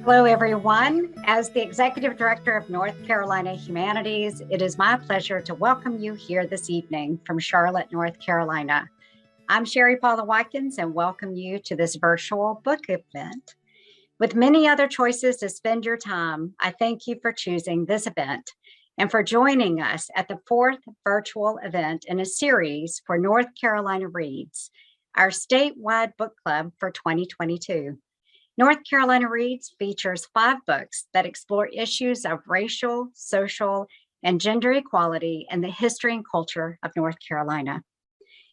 Hello, everyone. As the Executive Director of North Carolina Humanities, it is my pleasure to welcome you here this evening from Charlotte, North Carolina. I'm Sherry Paula Watkins and welcome you to this virtual book event. With many other choices to spend your time, I thank you for choosing this event and for joining us at the fourth virtual event in a series for North Carolina Reads, our statewide book club for 2022. North Carolina Reads features 5 books that explore issues of racial, social, and gender equality in the history and culture of North Carolina.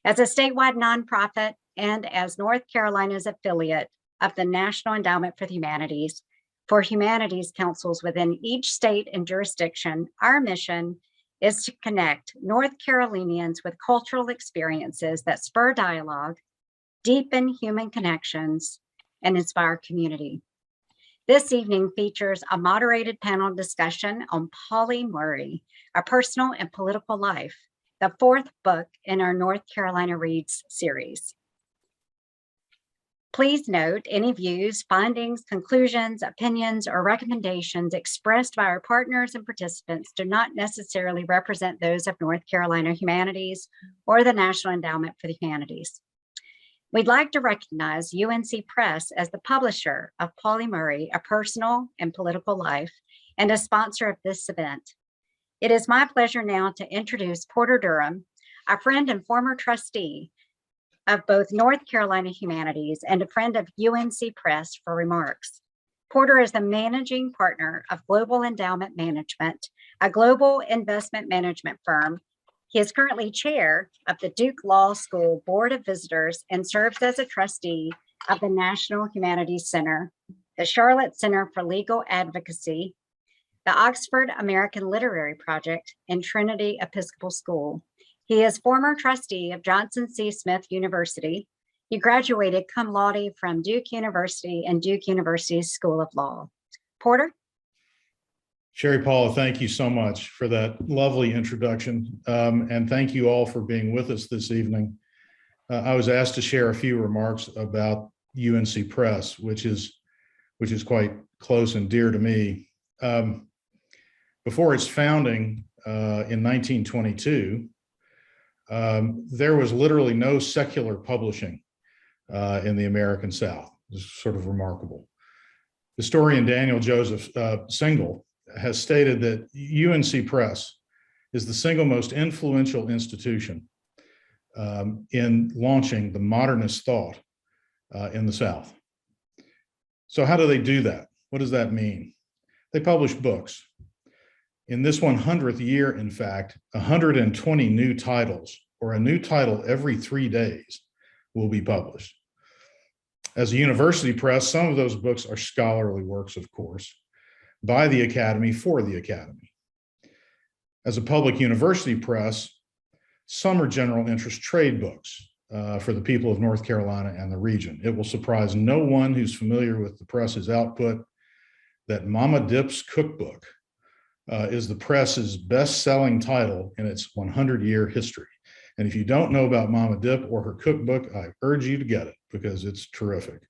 As a statewide nonprofit and as North Carolina's affiliate of the National Endowment for the Humanities, for humanities councils within each state and jurisdiction, our mission is to connect North Carolinians with cultural experiences that spur dialogue, deepen human connections, and inspire community. This evening features a moderated panel discussion on Pauli Murray, A Personal and Political Life, the 4th book in our North Carolina Reads series. Please note any views, findings, conclusions, opinions, or recommendations expressed by our partners and participants do not necessarily represent those of North Carolina Humanities or the National Endowment for the Humanities. We'd like to recognize UNC Press as the publisher of Pauli Murray, A Personal and Political Life, and a sponsor of this event. It is my pleasure now to introduce Porter Durham, a friend and former trustee of both North Carolina Humanities and a friend of UNC Press for remarks. Porter is the managing partner of Global Endowment Management, a global investment management firm. He is currently chair of the Duke Law School Board of Visitors and serves as a trustee of the National Humanities Center, the Charlotte Center for Legal Advocacy, the Oxford American Literary Project, and Trinity Episcopal School. He is former trustee of Johnson C. Smith University. He graduated cum laude from Duke University and Duke University's School of Law. Porter? Sherry Paula, thank you so much for that lovely introduction. And thank you all for being with us this evening. I was asked to share a few remarks about UNC Press, which is quite close and dear to me. Before its founding in 1922, there was literally no secular publishing in the American South. It's sort of remarkable. Historian Daniel Joseph Singal has stated that UNC Press is the single most influential institution in launching the modernist thought in the South. So how do they do that? What does that mean? They publish books. In this 100th year, in fact, 120 new titles, or a new title every 3 days, will be published. As a university press, some of those books are scholarly works, of course, by the Academy for the Academy. As a public university press, some are general interest trade books for the people of North Carolina and the region. It will surprise no one who's familiar with the press's output that Mama Dip's Cookbook is the press's best-selling title in its 100-year history. And if you don't know about Mama Dip or her cookbook, I urge you to get it because it's terrific.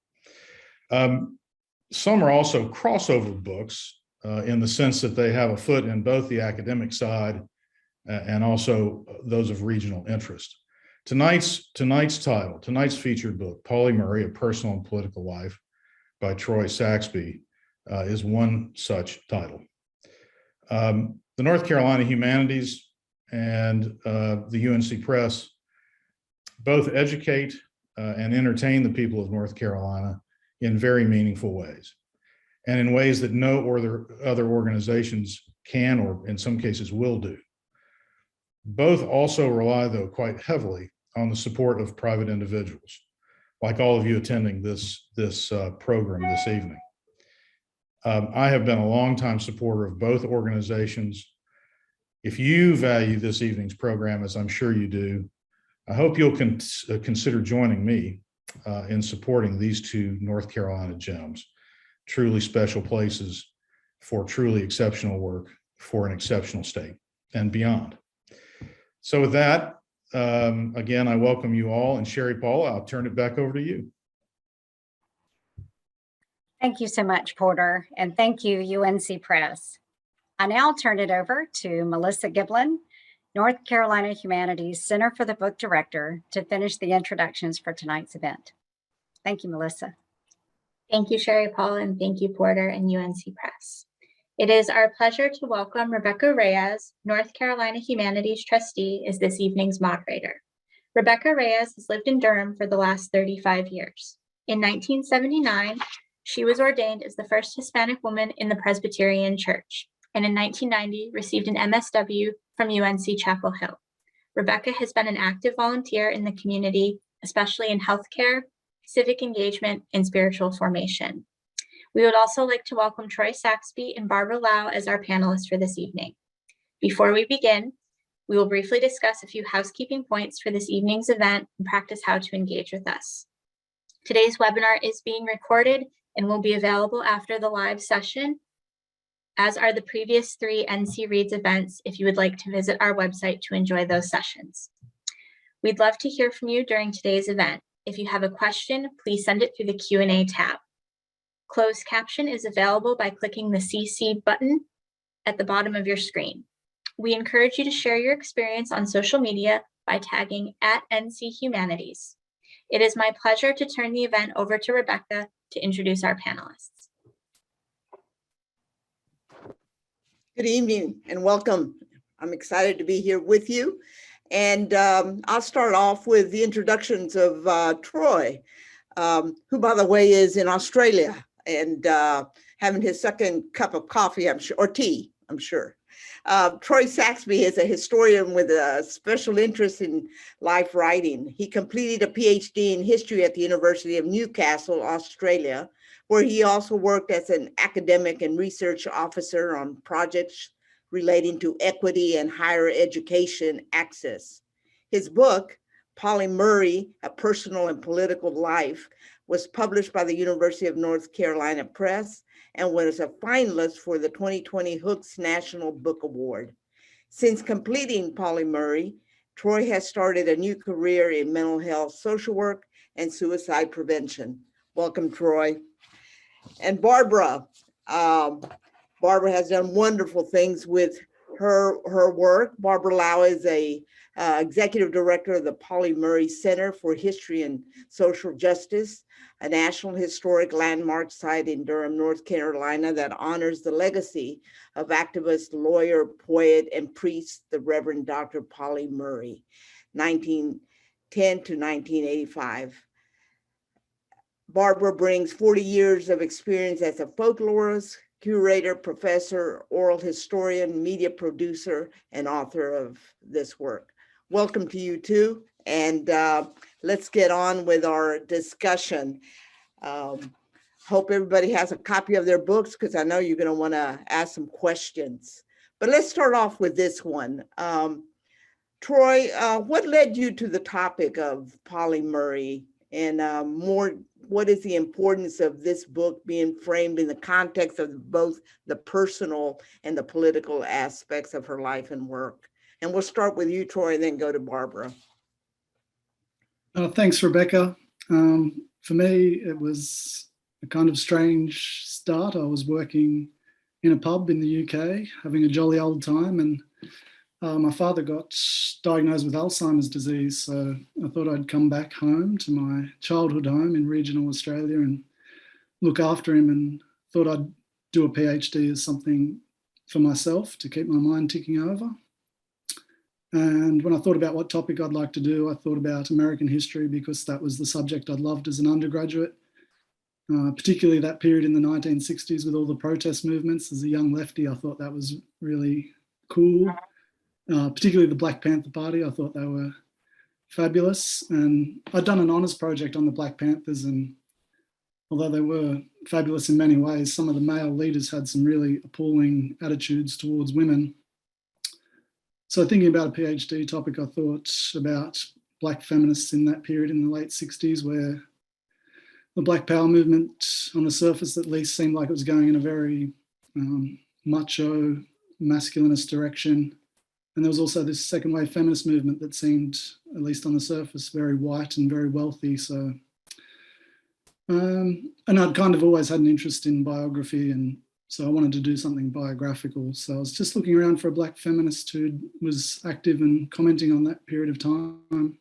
Some are also crossover books in the sense that they have a foot in both the academic side and also those of regional interest. Tonight's featured book, Pauli Murray, A Personal and Political Life by Troy Saxby, is one such title. The North Carolina Humanities and the UNC Press both educate and entertain the people of North Carolina in very meaningful ways, and in ways that no other organizations can, or in some cases will do. Both also rely, though, quite heavily on the support of private individuals, like all of you attending this program this evening. I have been a longtime supporter of both organizations. If you value this evening's program, as I'm sure you do, I hope you'll consider joining me in supporting these two North Carolina gems, truly special places for truly exceptional work for an exceptional state and beyond. So with that, again, I welcome you all, and Sherry Paula, I'll turn it back over to you. Thank you so much, Porter, and thank you, UNC Press. I now turn it over to Melissa Giblin, North Carolina Humanities Center for the Book Director, to finish the introductions for tonight's event. Thank you, Melissa. Thank you, Sherry Paul, and thank you, Porter and UNC Press. It is our pleasure to welcome Rebecca Reyes, North Carolina Humanities Trustee, as this evening's moderator. Rebecca Reyes has lived in Durham for the last 35 years. In 1979, she was ordained as the first Hispanic woman in the Presbyterian Church, and in 1990 received an MSW from UNC Chapel Hill. Rebecca has been an active volunteer in the community, especially in healthcare, civic engagement, and spiritual formation. We would also like to welcome Troy Saxby and Barbara Lau as our panelists for this evening. Before we begin, we will briefly discuss a few housekeeping points for this evening's event and practice how to engage with us. Today's webinar is being recorded and will be available after the live session, as are the previous 3 NC Reads events if you would like to visit our website to enjoy those sessions. We'd love to hear from you during today's event. If you have a question, please send it through the Q&A tab. Closed caption is available by clicking the CC button at the bottom of your screen. We encourage you to share your experience on social media by tagging @NCHumanities. It is my pleasure to turn the event over to Rebecca to introduce our panelists. Good evening and welcome. I'm excited to be here with you. And I'll start off with the introductions of Troy, who, by the way, is in Australia and having his second cup of coffee, I'm sure, or tea, I'm sure. Troy Saxby is a historian with a special interest in life writing. He completed a PhD in history at the University of Newcastle, Australia, where he also worked as an academic and research officer on projects relating to equity and higher education access. His book, Pauli Murray, A Personal and Political Life, was published by the University of North Carolina Press and was a finalist for the 2020 Hooks National Book Award. Since completing Pauli Murray, Troy has started a new career in mental health social work and suicide prevention. Welcome, Troy. And Barbara. Barbara has done wonderful things with her work. Barbara Lau is a executive director of the Pauli Murray Center for History and Social Justice, a national historic landmark site in Durham, North Carolina that honors the legacy of activist, lawyer, poet, and priest, the Reverend Dr. Pauli Murray, 1910 to 1985. Barbara brings 40 years of experience as a folklorist, curator, professor, oral historian, media producer, and author of this work. Welcome to you too, and let's get on with our discussion. Hope everybody has a copy of their books because I know you're going to want to ask some questions. But let's start off with this one. Troy, what led you to the topic of Pauli Murray, and what is the importance of this book being framed in the context of both the personal and the political aspects of her life and work? And we'll start with you, Troy, and then go to Barbara. Thanks, Rebecca. For me, it was a kind of strange start. I was working in a pub in the UK, having a jolly old time, and my father got diagnosed with Alzheimer's disease, so I thought I'd come back home to my childhood home in regional Australia and look after him, and thought I'd do a PhD as something for myself to keep my mind ticking over. And when I thought about what topic I'd like to do, I thought about American history because that was the subject I'd loved as an undergraduate, particularly that period in the 1960s with all the protest movements. As a young lefty, I thought that was really cool. Particularly the Black Panther Party, I thought they were fabulous. And I'd done an honours project on the Black Panthers, and although they were fabulous in many ways, some of the male leaders had some really appalling attitudes towards women. So thinking about a PhD topic, I thought about Black feminists in that period in the late 60s, where the Black Power movement, on the surface at least, seemed like it was going in a very macho, masculinist direction. And there was also this second wave feminist movement that seemed, at least on the surface, very white and very wealthy. So And I'd kind of always had an interest in biography, and so I wanted to do something biographical. So I was just looking around for a Black feminist who was active and commenting on that period of time.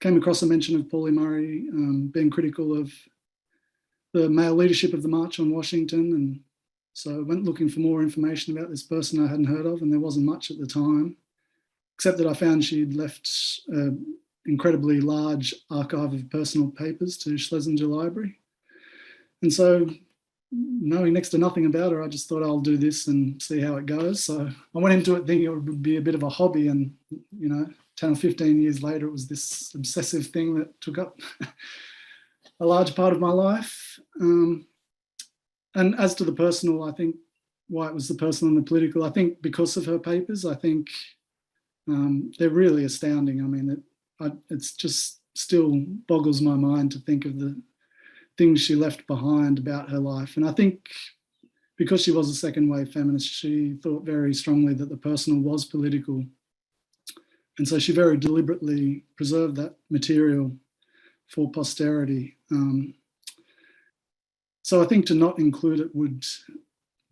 Came across a mention of Pauli Murray being critical of the male leadership of the March on Washington, and so I went looking for more information about this person I hadn't heard of, and there wasn't much at the time, except that I found she'd left an incredibly large archive of personal papers to Schlesinger Library. And so, knowing next to nothing about her, I just thought I'll do this and see how it goes. So I went into it thinking it would be a bit of a hobby, and 10 or 15 years later, it was this obsessive thing that took up a large part of my life. And as to the personal, I think why it was the personal and the political, I think because of her papers, I think they're really astounding. I mean, it's just still boggles my mind to think of the things she left behind about her life. And I think because she was a second wave feminist, she thought very strongly that the personal was political. And so she very deliberately preserved that material for posterity. So I think to not include it would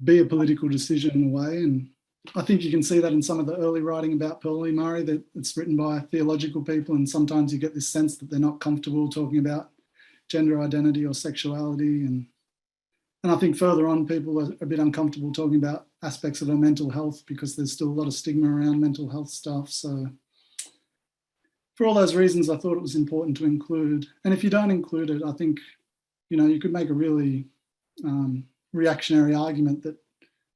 be a political decision in a way. And I think you can see that in some of the early writing about Pauli Murray, that it's written by theological people, and sometimes you get this sense that they're not comfortable talking about gender identity or sexuality. And I think further on, people are a bit uncomfortable talking about aspects of her mental health because there's still a lot of stigma around mental health stuff. So for all those reasons, I thought it was important to include. And if you don't include it, I think, you could make a really reactionary argument that,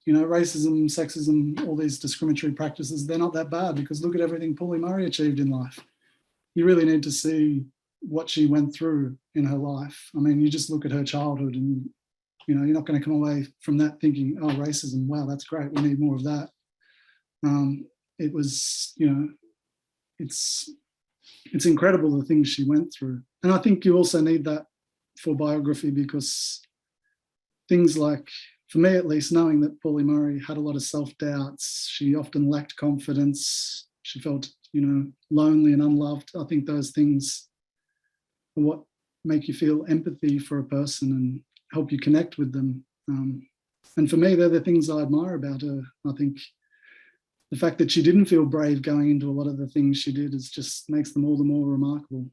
racism, sexism, all these discriminatory practices, they're not that bad because look at everything Pauli Murray achieved in life. You really need to see what she went through in her life. I mean, you just look at her childhood and, you're not going to come away from that thinking, oh, racism, wow, that's great, we need more of that. It was, it's incredible the things she went through. And I think you also need that for biography because things like, for me at least, knowing that Pauli Murray had a lot of self-doubts, she often lacked confidence, she felt, lonely and unloved. I think those things are what make you feel empathy for a person and help you connect with them. And for me, they're the things I admire about her. I think the fact that she didn't feel brave going into a lot of the things she did just makes them all the more remarkable.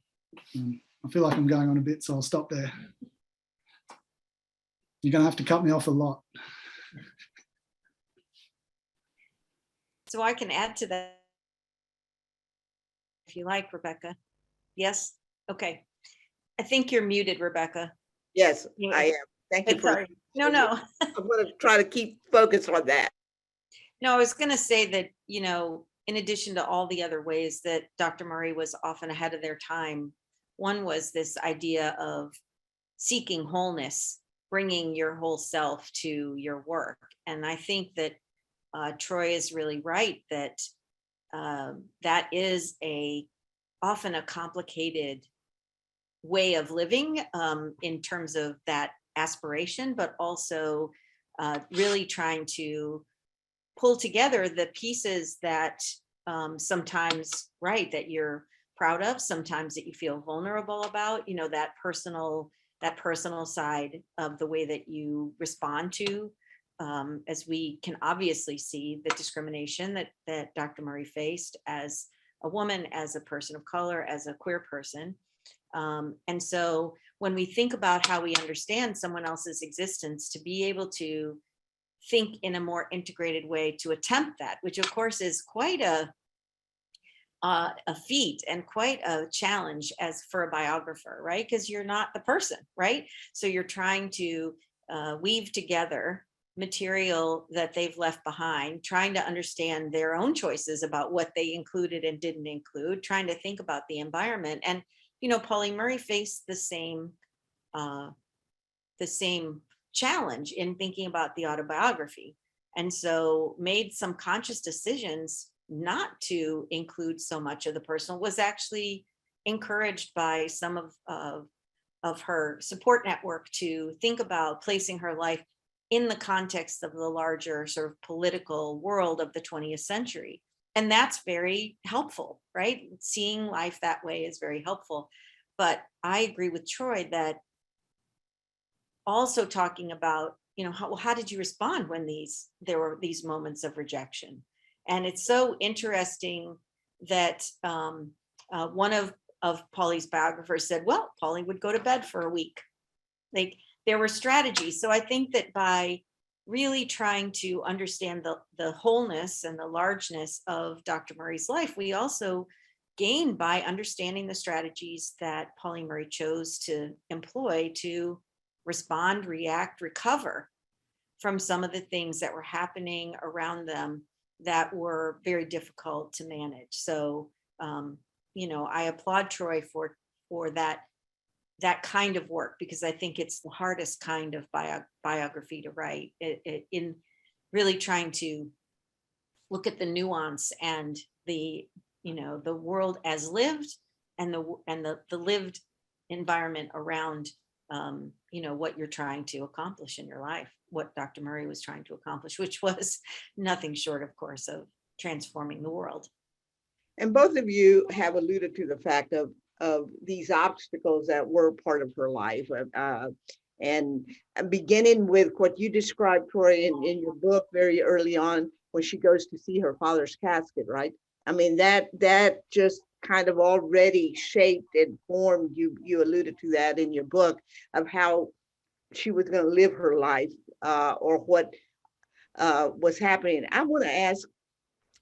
I feel like I'm going on a bit, so I'll stop there. You're going to have to cut me off a lot. So I can add to that if you like, Rebecca. Yes? Okay. I think you're muted, Rebecca. Yes, I am. Thank you for. Sorry. No. I'm going to try to keep focused on that. No, I was going to say that, in addition to all the other ways that Dr. Murray was often ahead of their time, one was this idea of seeking wholeness, bringing your whole self to your work. And I think that Troy is really right that that is often a complicated way of living in terms of that aspiration, but also really trying to pull together the pieces that sometimes, right, that you're proud of, sometimes that you feel vulnerable about, that personal side of the way that you respond to, as we can obviously see the discrimination that Dr. Murray faced as a woman, as a person of color, as a queer person. And so when we think about how we understand someone else's existence, to be able to think in a more integrated way to attempt that, which of course is quite a feat and quite a challenge as for a biographer, right? Because you're not the person, right? So you're trying to weave together material that they've left behind, trying to understand their own choices about what they included and didn't include, trying to think about the environment. And Pauli Murray faced the same challenge in thinking about the autobiography, and so made some conscious decisions not to include so much of the personal. Was actually encouraged by some of her support network to think about placing her life in the context of the larger sort of political world of the 20th century. And that's very helpful, right? Seeing life that way is very helpful. But I agree with Troy that also talking about, how did you respond when there were these moments of rejection? And it's so interesting that one of Polly's biographers said, well, Polly would go to bed for a week. Like, there were strategies. So I think that by really trying to understand the wholeness and the largeness of Dr. Murray's life, we also gain by understanding the strategies that Polly Murray chose to employ to respond, react, recover from some of the things that were happening around them that were very difficult to manage. So, I applaud Troy for that kind of work, because I think it's the hardest kind of biography to write, in really trying to look at the nuance and the world as lived, and the lived environment around what you're trying to accomplish in your life, what Dr. Murray was trying to accomplish, which was nothing short, of course, of transforming the world. And both of you have alluded to the fact of these obstacles that were part of her life. And beginning with what you described, Troy, in your book very early on, when she goes to see her father's casket, right? I mean, that just kind of already shaped and formed, you alluded to that in your book, of how she was going to live her life, or what was happening. I want to ask,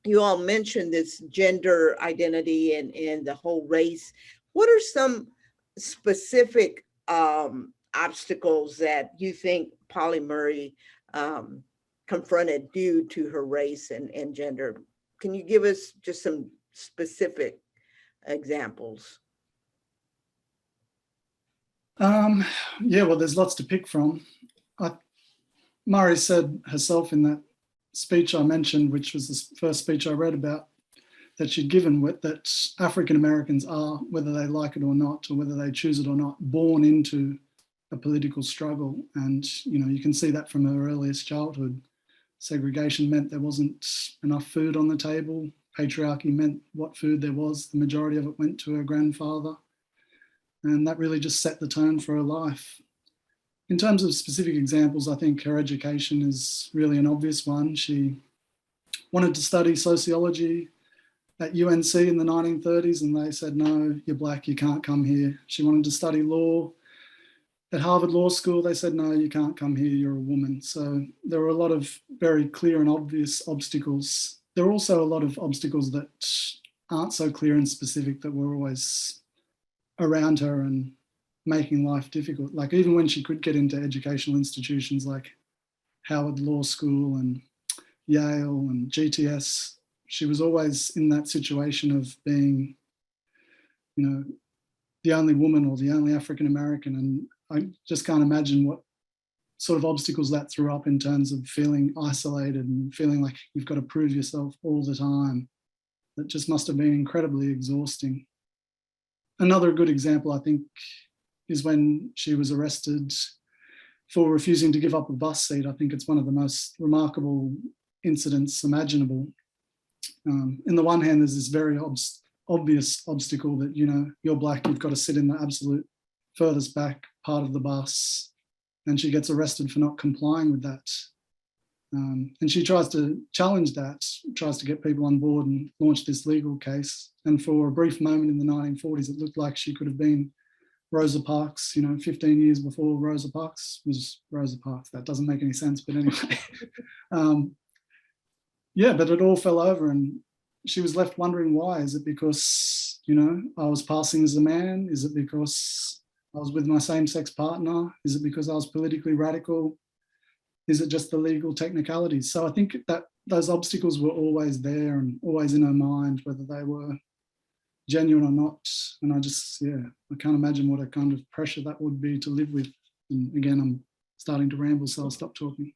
you all mentioned this gender identity and the whole race. What are some specific obstacles that you think Polly Murray confronted due to her race and gender? Can you give us just some specific examples? Yeah, well, there's lots to pick from. Murray said herself in that speech I mentioned, which was the first speech I read about, that she'd given, that African Americans are, whether they like it or not, or whether they choose it or not, born into a political struggle. And, you can see that from her earliest childhood. Segregation meant there wasn't enough food on the table. Patriarchy meant what food there was, the majority of it went to her grandfather. And that really just set the tone for her life. In terms of specific examples, I think her education is really an obvious one. She wanted to study sociology at UNC in the 1930s, and they said, no, you're black, you can't come here. She wanted to study law at Harvard Law School. They said, no, you can't come here, you're a woman. So there were a lot of very clear and obvious obstacles. There are also a lot of obstacles that aren't so clear and specific that were always around her and making life difficult. Like, even when she could get into educational institutions like Howard Law School and Yale and GTS, she was always in that situation of being, the only woman or the only African American. And I just can't imagine what sort of obstacles that threw up in terms of feeling isolated and feeling like you've got to prove yourself all the time. That just must have been incredibly exhausting. Another good example, I think, is when she was arrested for refusing to give up a bus seat. I think it's one of the most remarkable incidents imaginable. In the one hand, there's this very obvious obstacle that, you're black, you've got to sit in the absolute furthest back part of the bus, and she gets arrested for not complying with that. And she tries to challenge that, tries to get people on board and launch this legal case. And for a brief moment in the 1940s, it looked like she could have been Rosa Parks, 15 years before Rosa Parks was Rosa Parks. That doesn't make any sense, but anyway. But it all fell over and she was left wondering why. Is it because, I was passing as a man? Is it because I was with my same-sex partner? Is it because I was politically radical? Is it just the legal technicalities? So I think that those obstacles were always there and always in her mind, whether they were genuine or not. And I can't imagine what a kind of pressure that would be to live with. And again, I'm starting to ramble, so I'll stop talking.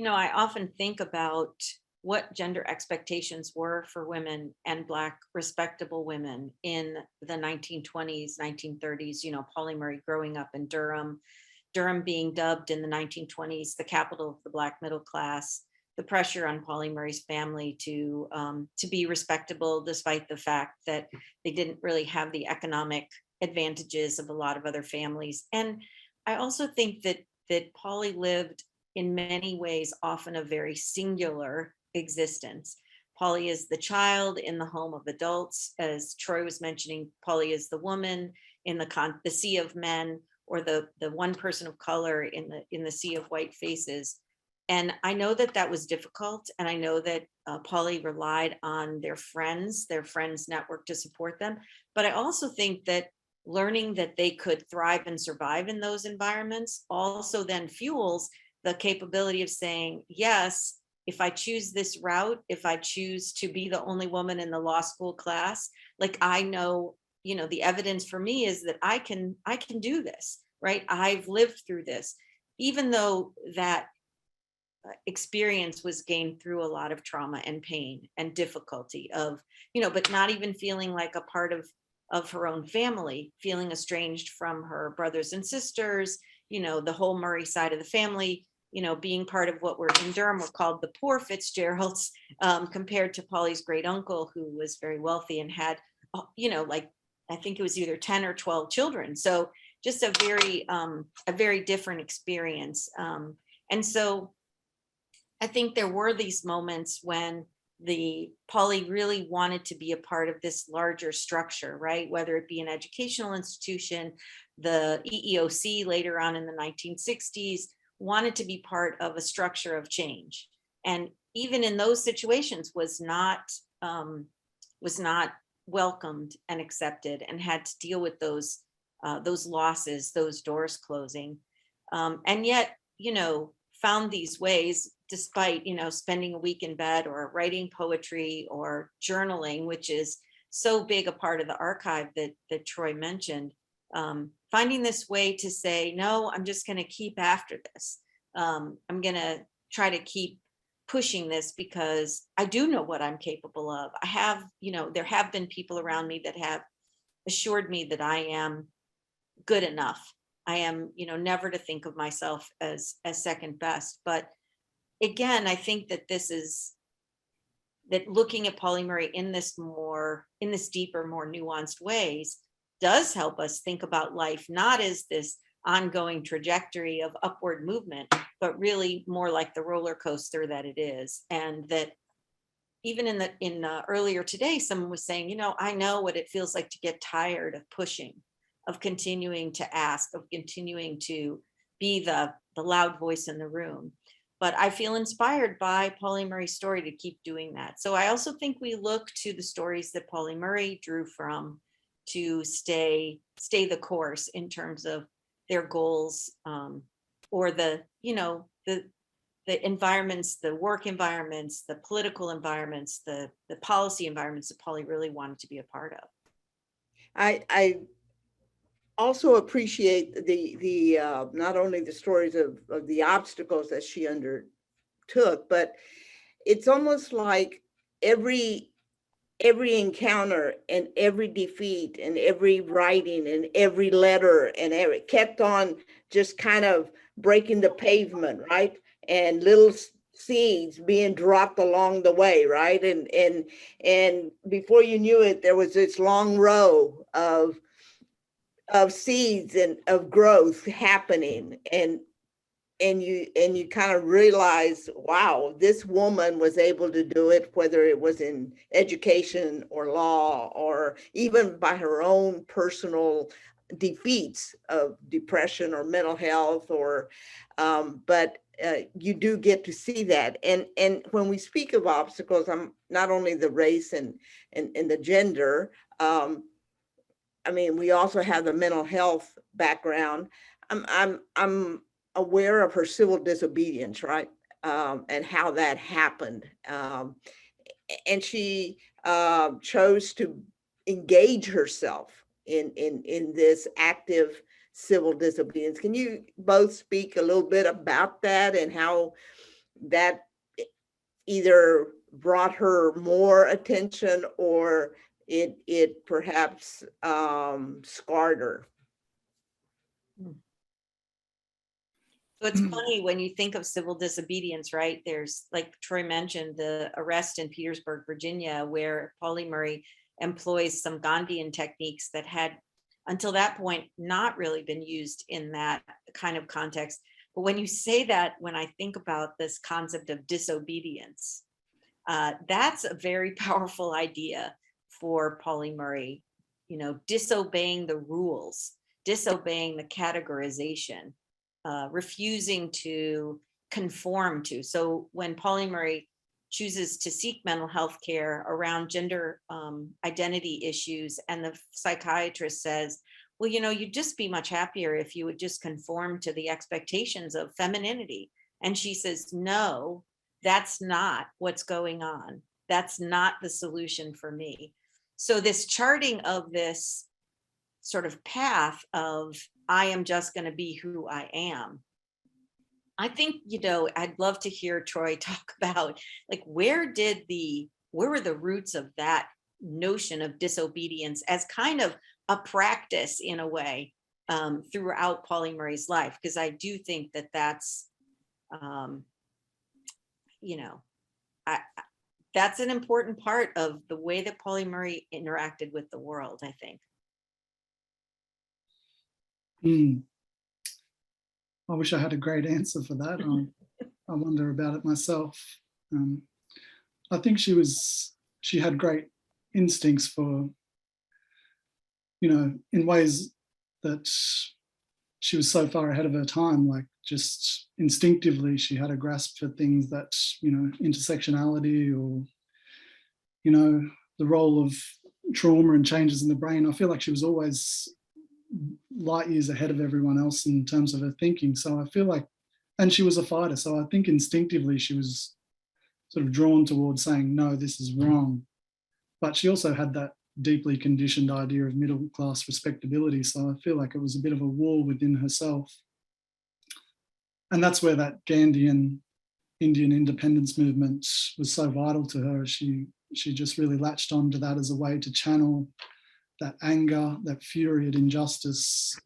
I often think about what gender expectations were for women and Black respectable women in the 1920s, 1930s, Polly Murray growing up in Durham being dubbed in the 1920s the capital of the Black middle class, the pressure on Polly Murray's family to be respectable, despite the fact that they didn't really have the economic advantages of a lot of other families. And I also think that Polly lived in many ways often a very singular existence. Polly is the child in the home of adults, as Troy was mentioning. Polly is the woman in the sea of men, or the one person of color in the sea of white faces. And I know that that was difficult, and I know that Polly relied on their friends network to support them. But I also think that learning that they could thrive and survive in those environments also then fuels the capability of saying, yes, if I choose this route, if I choose to be the only woman in the law school class, like I know, the evidence for me is that I can do this, right? I've lived through this, even though that experience was gained through a lot of trauma and pain and difficulty of, but not even feeling like a part of her own family, feeling estranged from her brothers and sisters, the whole Murray side of the family, being part of what were in Durham were called the poor Fitzgeralds, compared to Polly's great uncle, who was very wealthy and had, like, I think it was either 10 or 12 children. So just a very different experience. And so I think there were these moments when Polly really wanted to be a part of this larger structure, right? Whether it be an educational institution, the EEOC later on in the 1960s, wanted to be part of a structure of change. And even in those situations was not welcomed and accepted, and had to deal with those losses, those doors closing. And yet, found these ways, despite, spending a week in bed or writing poetry or journaling, which is so big a part of the archive that Troy mentioned, finding this way to say, no, I'm just going to keep after this. I'm going to try to keep pushing this because I do know what I'm capable of. I have, there have been people around me that have assured me that I am good enough. I am, never to think of myself as second best. But again, I think that that looking at Polly Murray in this deeper, more nuanced ways does help us think about life, not as this ongoing trajectory of upward movement, but really more like the roller coaster that it is. And that even in earlier today, someone was saying, I know what it feels like to get tired of pushing, of continuing to ask, of continuing to be the loud voice in the room. But I feel inspired by Polly Murray's story to keep doing that. So I also think we look to the stories that Polly Murray drew from to stay the course in terms of their goals, or the environments, the work environments, the political environments, the policy environments that Polly really wanted to be a part of. I also appreciate the not only the stories of the obstacles that she undertook, but it's almost like every encounter and every defeat and every writing and every letter and every kept on just kind of breaking the pavement, right? And little seeds being dropped along the way, right? And before you knew it, there was this long row of seeds and of growth happening, and you kind of realize, wow, this woman was able to do it, whether it was in education or law or even by her own personal defeats of depression or mental health, or but you do get to see that. And when we speak of obstacles, I'm not only the race and the gender, I mean, we also have the mental health background. I'm aware of her civil disobedience, right? And how that happened. And she chose to engage herself in this active civil disobedience. Can you both speak a little bit about that and how that either brought her more attention or it perhaps scarred her? So it's funny when you think of civil disobedience, right? There's, like Troy mentioned, the arrest in Petersburg, Virginia, where Polly Murray employs some Gandhian techniques that had until that point, not really been used in that kind of context. But when you say that, when I think about this concept of disobedience, that's a very powerful idea for Pauli Murray, disobeying the rules, disobeying the categorization, refusing to conform to. So when Pauli Murray chooses to seek mental health care around gender identity issues, and the psychiatrist says, well, you'd just be much happier if you would just conform to the expectations of femininity. And she says, no, that's not what's going on. That's not the solution for me. So this charting of this sort of path of, I am just going to be who I am. I think, I'd love to hear Troy talk about, like, where were the roots of that notion of disobedience as kind of a practice in a way throughout Pauli Murray's life? Because I do think that that's, that's an important part of the way that Pauli Murray interacted with the world, I think. I wish I had a great answer for that. I wonder about it myself. I think she had great instincts for, in ways that she was so far ahead of her time, like just instinctively she had a grasp for things that, intersectionality or, the role of trauma and changes in the brain. I feel like she was always light years ahead of everyone else in terms of her thinking. So I feel like, and she was a fighter. So I think instinctively she was sort of drawn towards saying, no, this is wrong. But she also had that deeply conditioned idea of middle class respectability. So I feel like it was a bit of a war within herself. And that's where that Gandhian Indian independence movement was so vital to her. She just really latched onto that as a way to channel that anger, that fury at injustice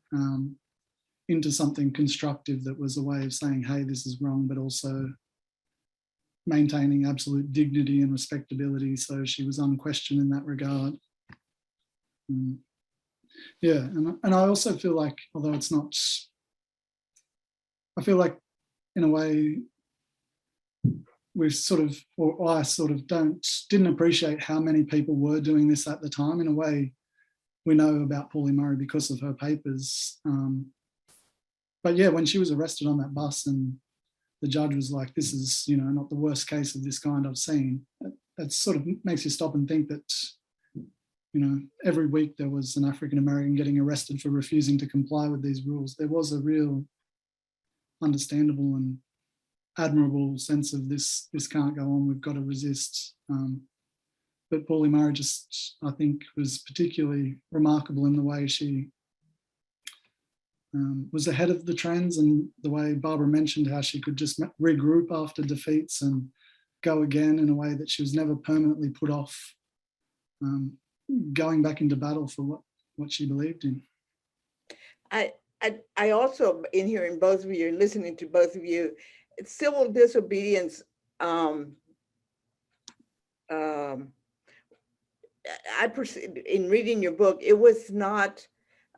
into something constructive that was a way of saying, hey, this is wrong, but also maintaining absolute dignity and respectability. So she was unquestioned in that regard. Yeah, and I also feel like, although it's not, I feel like in a way we've sort of, or I sort of didn't appreciate how many people were doing this at the time. In a way, we know about Pauli Murray because of her papers. But yeah, when she was arrested on that bus and the judge was like, this is, not the worst case of this kind I've seen, that sort of makes you stop and think that, every week there was an African-American getting arrested for refusing to comply with these rules. There was a real understandable and admirable sense of this can't go on, we've got to resist. But Pauli Murray just, I think, was particularly remarkable in the way she was ahead of the trends, and the way Barbara mentioned how she could just regroup after defeats and go again in a way that she was never permanently put off going back into battle for what she believed in. I also, in hearing both of you, listening to both of you, civil disobedience, I perceive in reading your book, it was not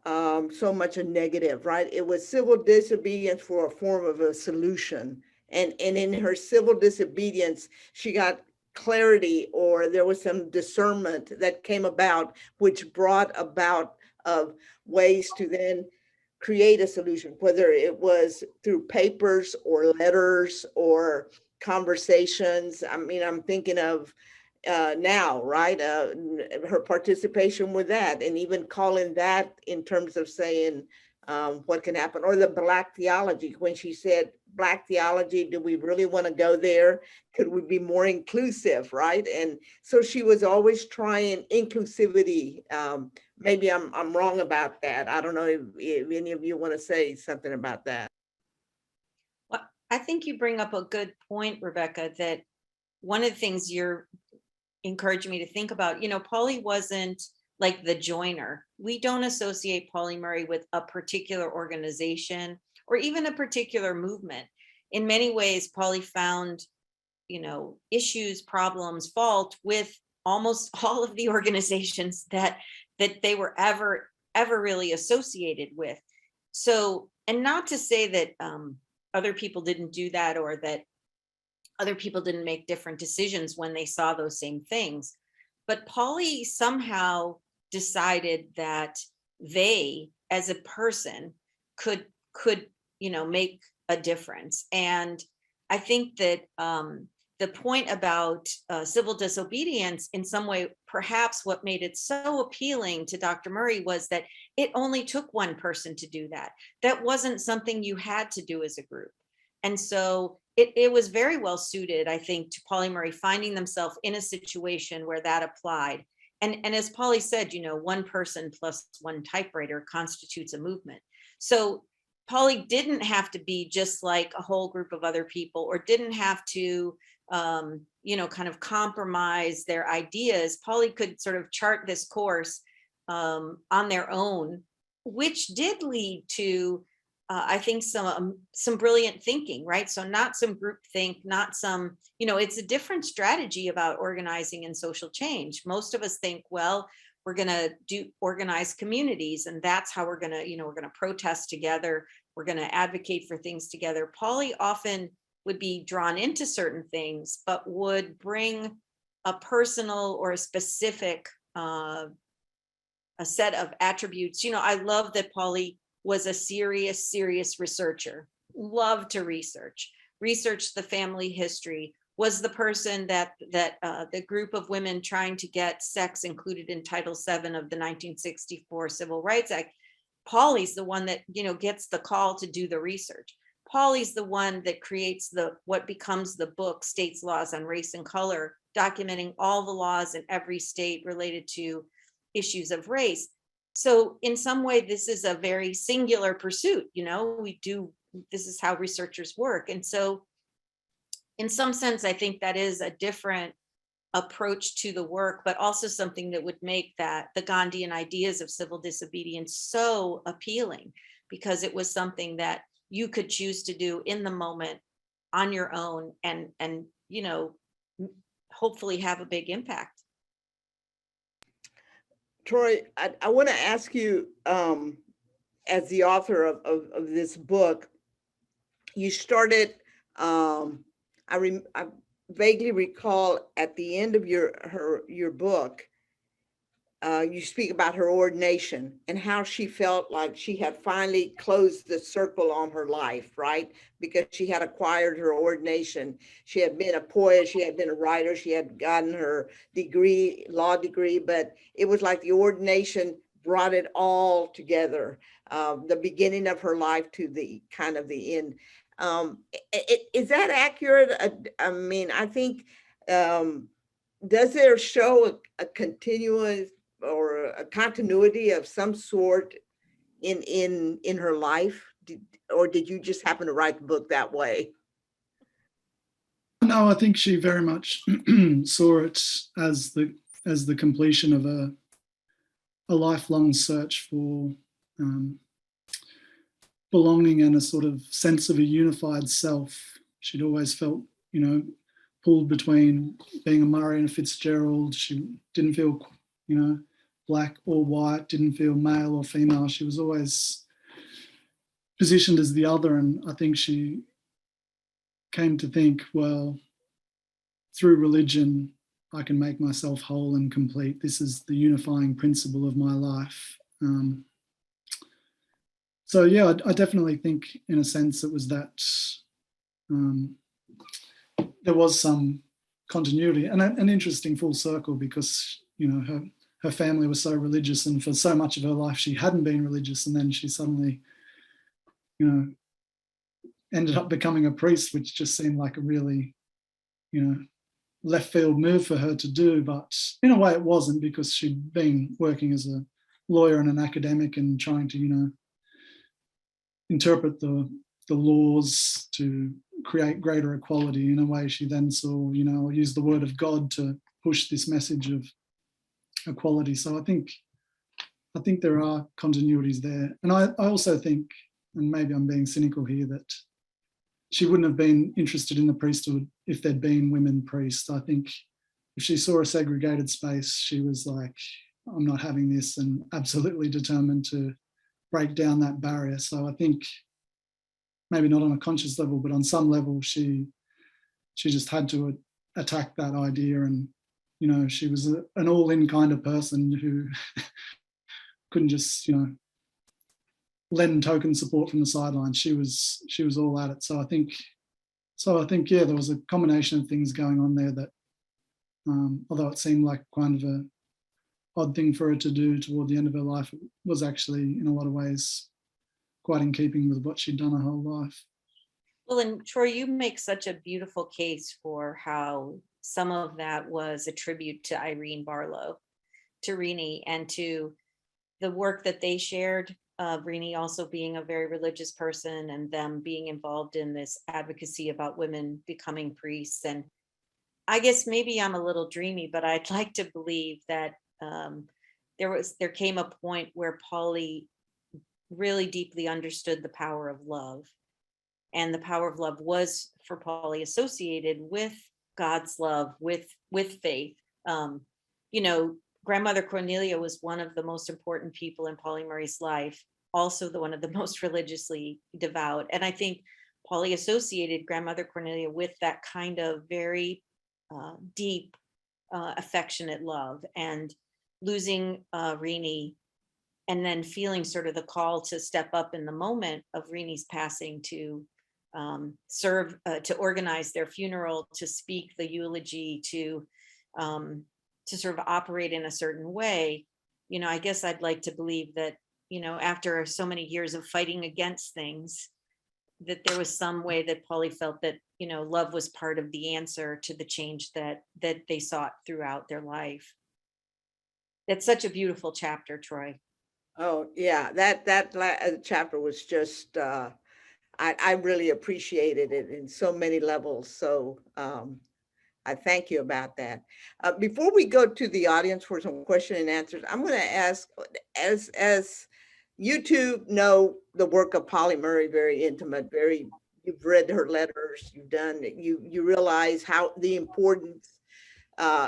so much a negative, right? It was civil disobedience for a form of a solution. And in her civil disobedience, she got clarity, or there was some discernment that came about, which brought about ways to then create a solution, whether it was through papers or letters or conversations. I mean, I'm thinking of now, right? Her participation with that, and even calling that in terms of saying what can happen, or the Black theology, when she said, Black theology, do we really want to go there? Could we be more inclusive, right? And so she was always trying inclusivity. Maybe I'm wrong about that. I don't know if any of you want to say something about that. Well, I think you bring up a good point, Rebecca, that one of the things you're encouraging me to think about, Pauli wasn't like the joiner. We don't associate Pauli Murray with a particular organization or even a particular movement. In many ways, Pauli found, issues, problems, fault with almost all of the organizations that they were ever ever really associated with. So, and not to say that other people didn't do that, or that other people didn't make different decisions when they saw those same things, but Polly somehow decided that they, as a person, could make a difference. And I think that the point about civil disobedience, in some way, perhaps what made it so appealing to Dr. Murray was that it only took one person to do that. That wasn't something you had to do as a group. And so it was very well suited, I think, to Pauli Murray finding themselves in a situation where that applied. And as Polly said, one person plus one typewriter constitutes a movement. So Polly didn't have to be just like a whole group of other people, or didn't have to, kind of compromise their ideas. Polly could sort of chart this course on their own, which did lead to, I think, some brilliant thinking, right? So not some group think, not some, it's a different strategy about organizing and social change. Most of us think, well, we're going to organize communities, and that's how we're going to protest together. We're going to advocate for things together. Polly often would be drawn into certain things, but would bring a personal or a specific a set of attributes. I love that Polly was a serious researcher, loved to research the family history, was the person that the group of women trying to get sex included in Title VII of the 1964 Civil Rights Act. Polly's the one that, gets the call to do the research. Polly's the one that creates what becomes the book, States' Laws on Race and Color, documenting all the laws in every state related to issues of race. So in some way, this is a very singular pursuit. This is how researchers work. And so in some sense, I think that is a different approach to the work, but also something that would make the Gandhian ideas of civil disobedience so appealing, because it was something that you could choose to do in the moment on your own, and hopefully have a big impact. Troy, I want to ask you, as the author of this book, you started, I vaguely recall at the end of your book, you speak about her ordination and how she felt like she had finally closed the circle on her life, right? Because she had acquired her ordination. She had been a poet, she had been a writer, she had gotten her degree, law degree, but it was like the ordination brought it all together, the beginning of her life to the kind of the end. Is that accurate? I mean, I think, does there show a continuous or a continuity of some sort in her life, or did you just happen to write the book that way? No, I think she very much saw it as the completion of a lifelong search for belonging and a sort of sense of a unified self. She'd always felt, pulled between being a Murray and a Fitzgerald. She didn't feel, black or white, didn't feel male or female. She was always positioned as the other. And I think she came to think, well, through religion, I can make myself whole and complete. This is the unifying principle of my life. So yeah, I definitely think in a sense it was that there was some continuity and an interesting full circle, because, her family was so religious, and for so much of her life she hadn't been religious, and then she suddenly, ended up becoming a priest, which just seemed like a really, left field move for her to do. But in a way it wasn't, because she'd been working as a lawyer and an academic and trying to, interpret the laws to create greater equality. In a way, she then saw, use the word of God to push this message of equality. So I think there are continuities there. And I also think, and maybe I'm being cynical here, that she wouldn't have been interested in the priesthood if there'd been women priests. I think if she saw a segregated space, she was like, I'm not having this, and absolutely determined to break down that barrier. So I think maybe not on a conscious level, but on some level, she just had to attack that idea. And, you know, she was an all-in kind of person who couldn't just, you know, lend token support from the sidelines. She was all at it. So I think, yeah, there was a combination of things going on there that, although it seemed like kind of a odd thing for her to do toward the end of her life, it was actually in a lot of ways quite in keeping with what she'd done her whole life. Well, and Troy, you make such a beautiful case for how some of that was a tribute to Irene Barlow, to Renee, and to the work that they shared. Renee also being a very religious person, and them being involved in this advocacy about women becoming priests. And I guess maybe I'm a little dreamy, but I'd like to believe that there came a point where Polly really deeply understood the power of love. And the power of love was for Polly associated with God's love, with faith. You know, Grandmother Cornelia was one of the most important people in Polly Murray's life, also one of the most religiously devout. And I think Polly associated Grandmother Cornelia with that kind of very deep, affectionate love. And losing Renee, and then feeling sort of the call to step up in the moment of Renee's passing to serve, to organize their funeral, to speak the eulogy, to sort of operate in a certain way. You know, I guess I'd like to believe that, you know, after so many years of fighting against things, that there was some way that Polly felt that, you know, love was part of the answer to the change that they sought throughout their life. That's such a beautiful chapter, Troy. Oh, yeah, that chapter was just, I really appreciated it in so many levels. So I thank you about that. Before we go to the audience for some question and answers, I'm going to ask, as you two know the work of Polly Murray, very intimate, you've read her letters, you realize how the importance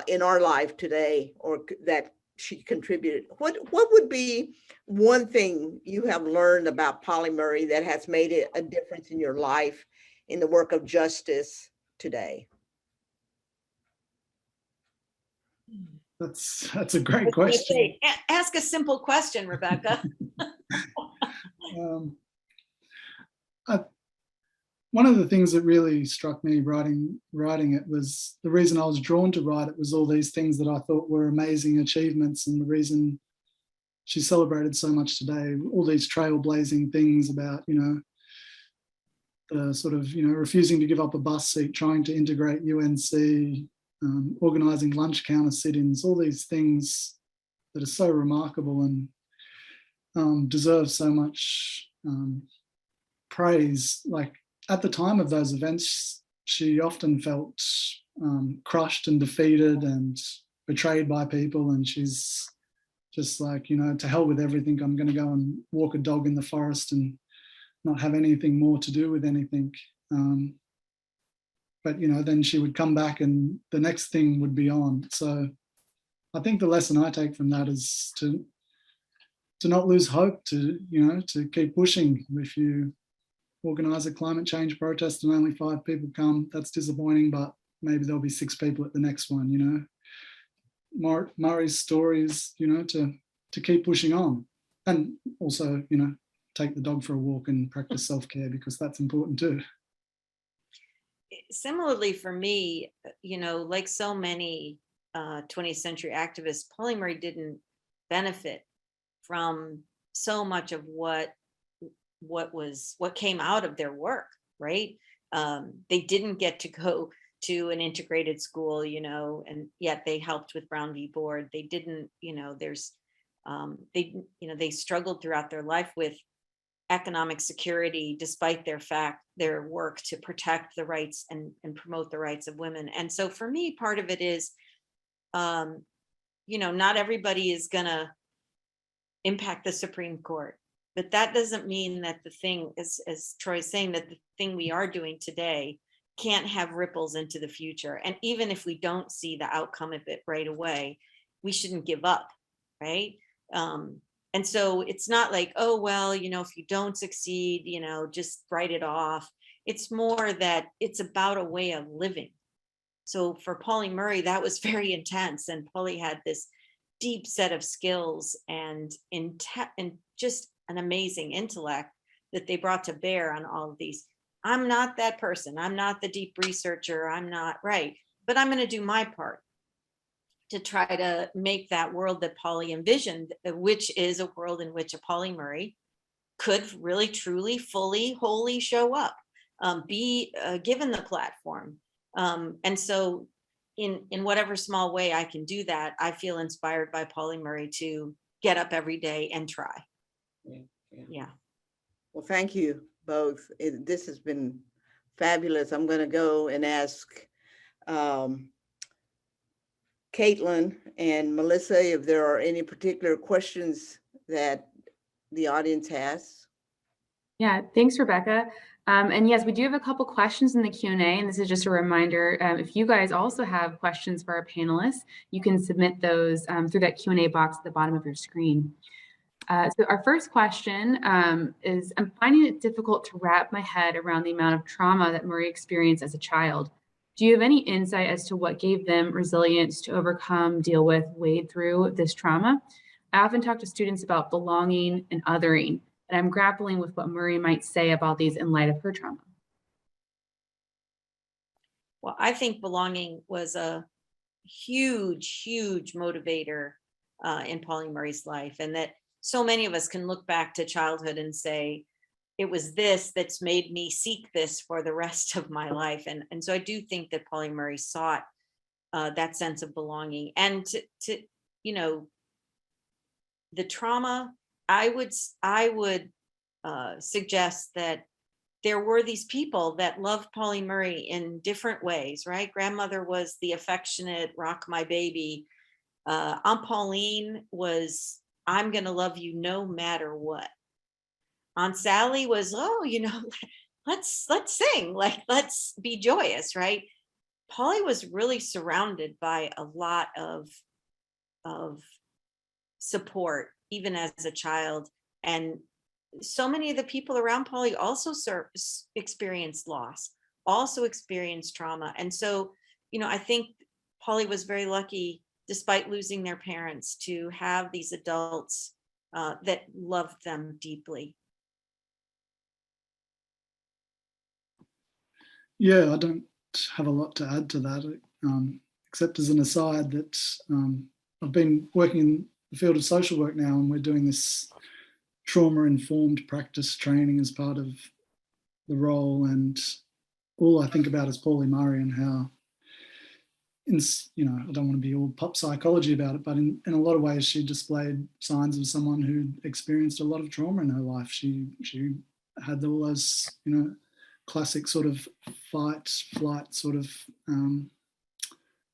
in our life today, or that she contributed. What would be one thing you have learned about Polly Murray that has made it a difference in your life in the work of justice today? That's a great I was gonna question. say, ask a simple question, Rebecca. One of the things that really struck me writing it was the reason I was drawn to write it was all these things that I thought were amazing achievements, and the reason she celebrated so much today, all these trailblazing things about, you know, the sort of, you know, refusing to give up a bus seat, trying to integrate UNC, organizing lunch counter sit-ins, all these things that are so remarkable and deserve so much praise. Like, at the time of those events, she often felt crushed and defeated and betrayed by people. And she's just like, you know, to hell with everything. I'm going to go and walk a dog in the forest and not have anything more to do with anything. But, you know, then she would come back and the next thing would be on. So I think the lesson I take from that is to not lose hope, to, you know, to keep pushing. If you organize a climate change protest and only 5 people come, that's disappointing, but maybe there'll be 6 people at the next one, you know. Murray's story is, you know, to keep pushing on, and also, you know, take the dog for a walk and practice self-care, because that's important too. Similarly for me, you know, like so many 20th century activists, Polly Murray didn't benefit from so much of what came out of their work, right? They didn't get to go to an integrated school, you know, and yet they helped with Brown v. Board. They didn't, you know, they struggled throughout their life with economic security, despite their work to protect the rights and promote the rights of women. And so for me, part of it is, you know, not everybody is gonna impact the Supreme Court. But that doesn't mean that the thing, as Troy's saying, that the thing we are doing today can't have ripples into the future. And even if we don't see the outcome of it right away, we shouldn't give up. right? And so it's not like, oh, well, if you don't succeed, just write it off. It's more that it's about a way of living. So for Pauli Murray, that was very intense. And Pauli had this deep set of skills and just an amazing intellect that they brought to bear on all of these. I'm not that person. I'm not the deep researcher. I'm not right, but I'm going to do my part to try to make that world that Pauli envisioned, which is a world in which a Pauli Murray could really, truly, fully, wholly show up, be given the platform. And so in whatever small way I can do that, I feel inspired by Pauli Murray to get up every day and try. Yeah. Well, thank you both. This has been fabulous. I'm going to go and ask Caitlin and Melissa if there are any particular questions that the audience has. Yeah, thanks, Rebecca. And yes, we do have a couple questions in the Q&A, and this is just a reminder, if you guys also have questions for our panelists, you can submit those through that Q&A box at the bottom of your screen. So our first question is, I'm finding it difficult to wrap my head around the amount of trauma that Murray experienced as a child. Do you have any insight as to what gave them resilience to overcome, deal with, wade through this trauma? I often talk to students about belonging and othering, and I'm grappling with what Murray might say about these in light of her trauma. Well, I think belonging was a huge, huge motivator in Pauli Murray's life, and that so many of us can look back to childhood and say, it was this that's made me seek this for the rest of my life. And so I do think that Pauli Murray sought that sense of belonging. And to the trauma, I would suggest that there were these people that loved Pauli Murray in different ways, right? Grandmother was the affectionate rock my baby. Aunt Pauline was, I'm going to love you no matter what. Aunt Sally was, let's sing, like, let's be joyous, right? Pauli was really surrounded by a lot of support, even as a child. And so many of the people around Pauli also experienced loss, also experienced trauma. And so, I think Pauli was very lucky, despite losing their parents, to have these adults that loved them deeply. Yeah, I don't have a lot to add to that, except as an aside that I've been working in the field of social work now, and we're doing this trauma-informed practice training as part of the role. And all I think about is Pauli Murray and how, I don't want to be all pop psychology about it, but in a lot of ways, she displayed signs of someone who experienced a lot of trauma in her life. She had all those, classic sort of fight, flight sort of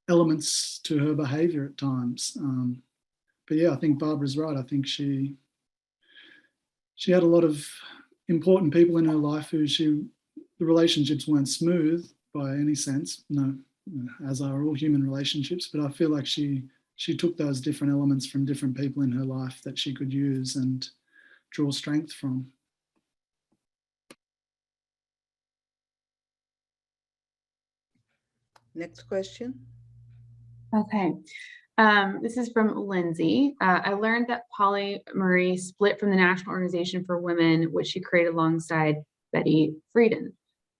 elements to her behavior at times. But yeah, I think Barbara's right. I think she had a lot of important people in her life who the relationships weren't smooth by any sense, as are all human relationships, but I feel like she took those different elements from different people in her life that she could use and draw strength from. Next question. Okay. This is from Lindsay. I learned that Pauli Murray split from the National Organization for Women, which she created alongside Betty Friedan.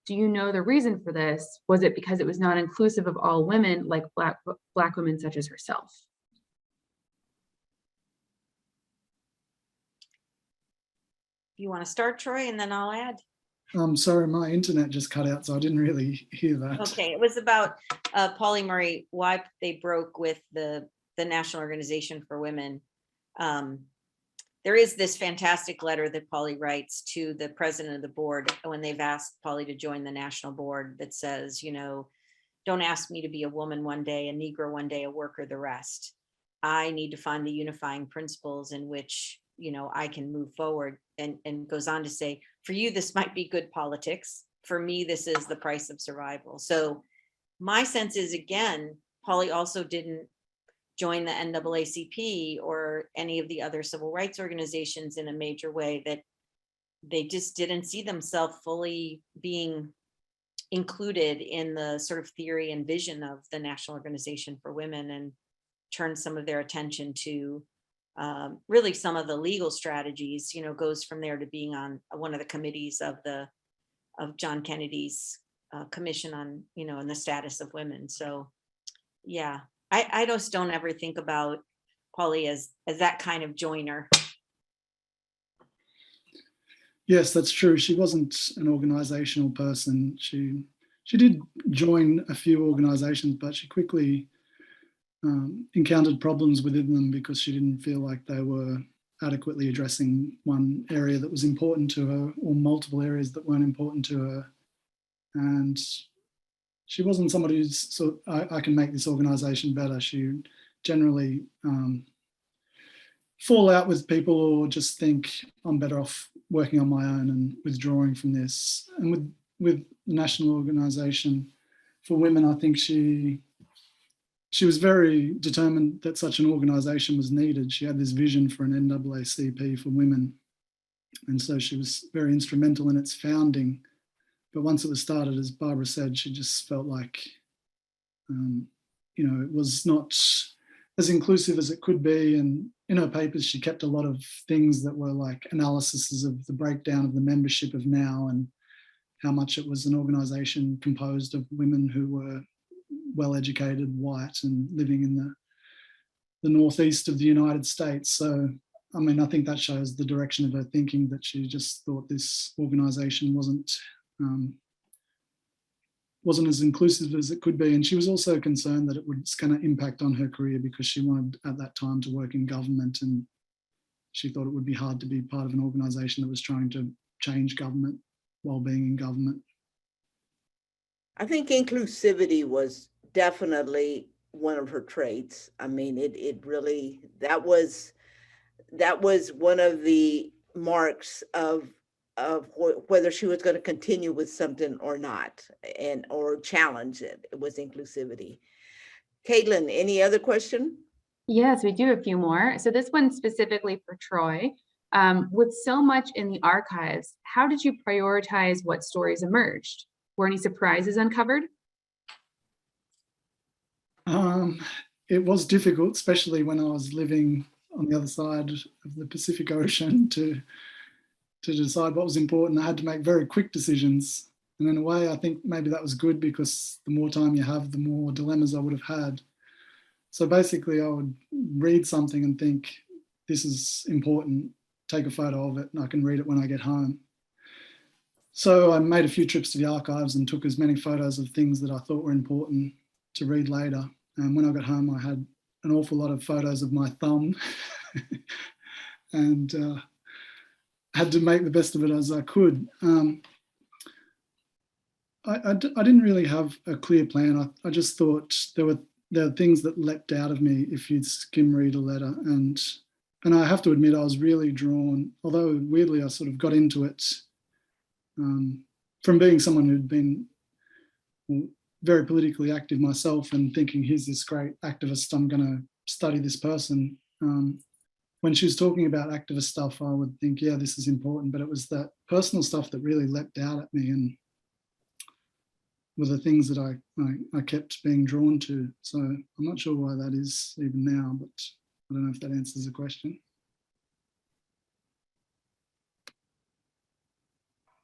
Do you know the reason for this? Was it because it was not inclusive of all women, like Black women such as herself? You want to start, Troy, and then I'll add? I'm sorry, my internet just cut out, so I didn't really hear that. Okay, it was about Pauli Murray, why they broke with the National Organization for Women. There is this fantastic letter that Pauli writes to the president of the board when they've asked Pauli to join the national board that says, don't ask me to be a woman one day, a Negro one day, a worker the rest. I need to find the unifying principles in which, I can move forward, and goes on to say, for you, this might be good politics. For me, this is the price of survival. So my sense is, again, Pauli also didn't join the NAACP or any of the other civil rights organizations in a major way, that they just didn't see themselves fully being included in the sort of theory and vision of the National Organization for Women, and turned some of their attention to really some of the legal strategies, goes from there to being on one of the committees of John Kennedy's commission on, and the status of women. So yeah, I just don't ever think about Polly as that kind of joiner. Yes, that's true. She wasn't an organizational person. She did join a few organizations, but she quickly encountered problems within them because she didn't feel like they were adequately addressing one area that was important to her, or multiple areas that weren't important to her. And she wasn't somebody who's, so I can make this organization better. She generally fall out with people, or just think I'm better off working on my own and withdrawing from this. And with the National Organization for Women, I think she was very determined that such an organization was needed. She had this vision for an NAACP for women. And so she was very instrumental in its founding. But once it was started, as Barbara said, she just felt like, it was not as inclusive as it could be. And in her papers, she kept a lot of things that were like analyses of the breakdown of the membership of NOW, and how much it was an organization composed of women who were well-educated, white, and living in the northeast of the United States. So, I mean, I think that shows the direction of her thinking, that she just thought this organization wasn't as inclusive as it could be. And she was also concerned that it was going to impact on her career, because she wanted at that time to work in government, and she thought it would be hard to be part of an organization that was trying to change government while being in government. I think inclusivity was definitely one of her traits. I mean, it really, that was one of the marks of whether she was going to continue with something or not, or challenge it. It was inclusivity. Caitlin, any other question? Yes, we do have a few more. So this one specifically for Troy. With so much in the archives, how did you prioritize what stories emerged? Were any surprises uncovered? It was difficult, especially when I was living on the other side of the Pacific Ocean, to decide what was important. I had to make very quick decisions. And in a way, I think maybe that was good, because the more time you have, the more dilemmas I would have had. So basically, I would read something and think, this is important, take a photo of it, and I can read it when I get home. So I made a few trips to the archives and took as many photos of things that I thought were important to read later. And when I got home, I had an awful lot of photos of my thumb and had to make the best of it as I could. I didn't really have a clear plan. I just thought there were things that leapt out of me if you'd skim read a letter. And I have to admit, I was really drawn, although weirdly I sort of got into it from being someone who'd been very politically active myself, and thinking, here's this great activist, I'm going to study this person. When she was talking about activist stuff, I would think, yeah, this is important, but it was that personal stuff that really leapt out at me, and were the things that I kept being drawn to. So I'm not sure why that is even now, but I don't know if that answers the question.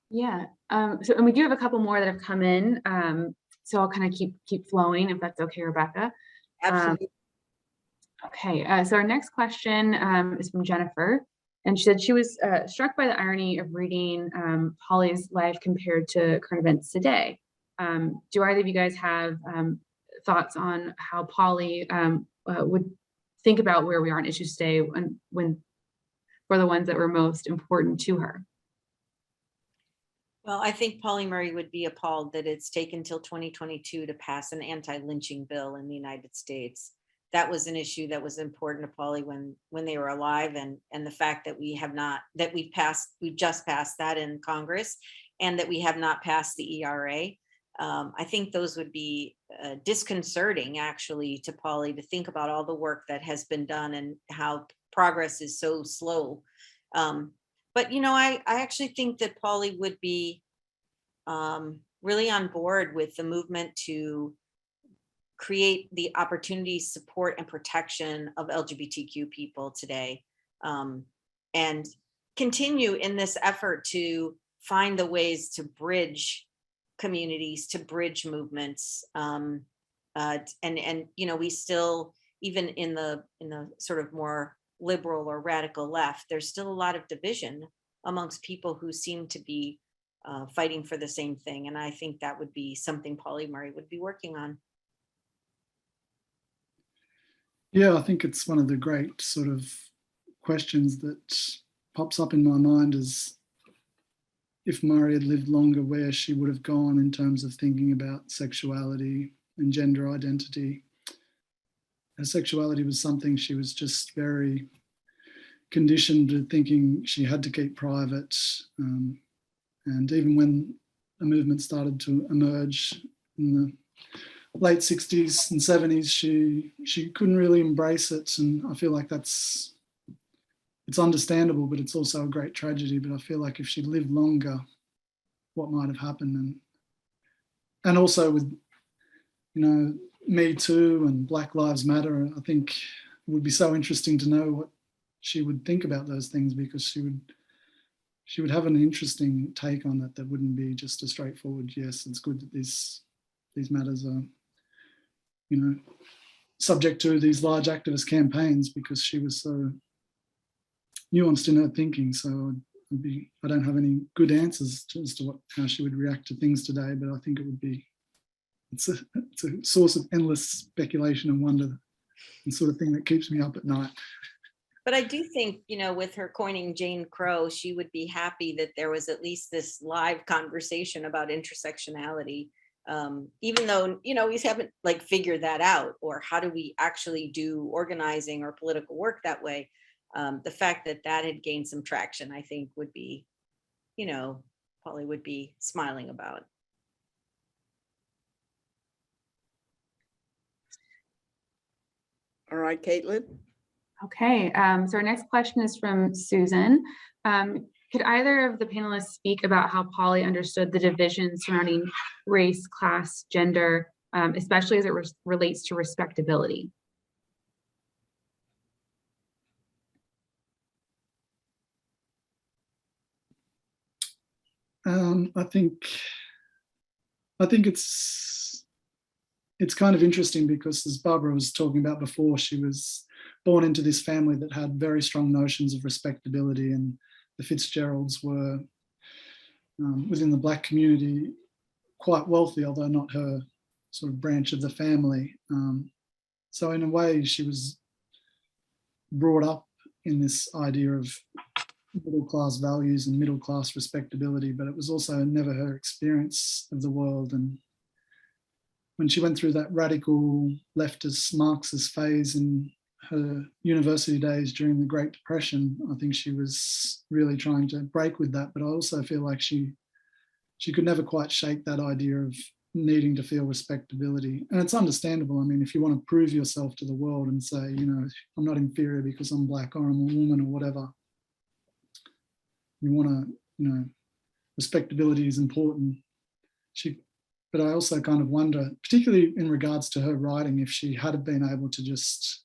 Yeah. So, and we do have a couple more that have come in. So I'll kind of keep flowing, if that's okay, Rebecca. Absolutely. Okay. So our next question is from Jennifer, and she said she was struck by the irony of reading Polly's life compared to current events today. Do either of you guys have thoughts on how Polly would think about where we are on issues today, when for the ones that were most important to her? Well, I think Polly Murray would be appalled that it's taken till 2022 to pass an anti-lynching bill in the United States. That was an issue that was important to Polly when they were alive, and the fact that we just passed that in Congress, and that we have not passed the ERA. I think those would be disconcerting actually to Polly to think about all the work that has been done and how progress is so slow. But I actually think that Polly would be really on board with the movement to create the opportunities, support, and protection of LGBTQ people today, and continue in this effort to find the ways to bridge communities, to bridge movements, and we still, even in the sort of more liberal or radical left, there's still a lot of division amongst people who seem to be fighting for the same thing, and I think that would be something Polly Murray would be working on. Yeah, I think it's one of the great sort of questions that pops up in my mind is if Murray had lived longer, where she would have gone in terms of thinking about sexuality and gender identity. Her sexuality was something she was just very conditioned to thinking she had to keep private. And even when a movement started to emerge in the late 60s and 70s, she couldn't really embrace it. And I feel like it's understandable, but it's also a great tragedy. But I feel like if she'd lived longer, what might have happened. And also with, Me Too and Black Lives Matter, I think it would be so interesting to know what she would think about those things, because she would have an interesting take on it that wouldn't be just a straightforward, yes, it's good that these matters are, subject to these large activist campaigns, because she was so nuanced in her thinking. So I don't have any good answers as to how she would react to things today, but I think it's a source of endless speculation and wonder, and sort of thing that keeps me up at night. But I do think, with her coining Jane Crow, she would be happy that there was at least this live conversation about intersectionality, even though, we haven't figured that out, or how do we actually do organizing or political work that way. The fact that had gained some traction, I think would be, Polly would be smiling about. All right, Caitlin. Okay, so our next question is from Susan. Could either of the panelists speak about how Polly understood the division surrounding race, class, gender, especially as it relates to respectability? I think it's kind of interesting because, as Barbara was talking about before, she was born into this family that had very strong notions of respectability, and the Fitzgeralds were within the Black community quite wealthy, although not her sort of branch of the family. So in a way, she was brought up in this idea of middle-class values and middle-class respectability, but it was also never her experience of the world. And when she went through that radical leftist Marxist phase in her university days during the Great Depression, I think she was really trying to break with that. But I also feel like she could never quite shake that idea of needing to feel respectability. And it's understandable. I mean, if you want to prove yourself to the world and say, I'm not inferior because I'm Black or I'm a woman or whatever, you want to, respectability is important. But I also kind of wonder, particularly in regards to her writing, if she had been able to just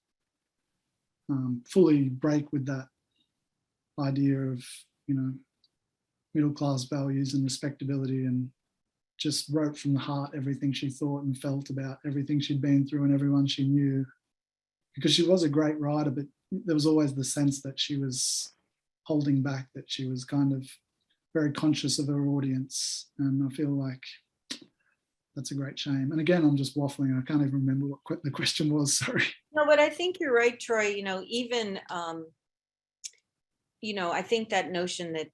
fully break with that idea of, middle-class values and respectability, and just wrote from the heart everything she thought and felt about everything she'd been through and everyone she knew. Because she was a great writer, but there was always the sense that she was holding back, that she was kind of very conscious of her audience. And I feel like that's a great shame. And again, I'm just waffling. I can't even remember what the question was. Sorry. No, but I think you're right, Troy. Even, I think that notion that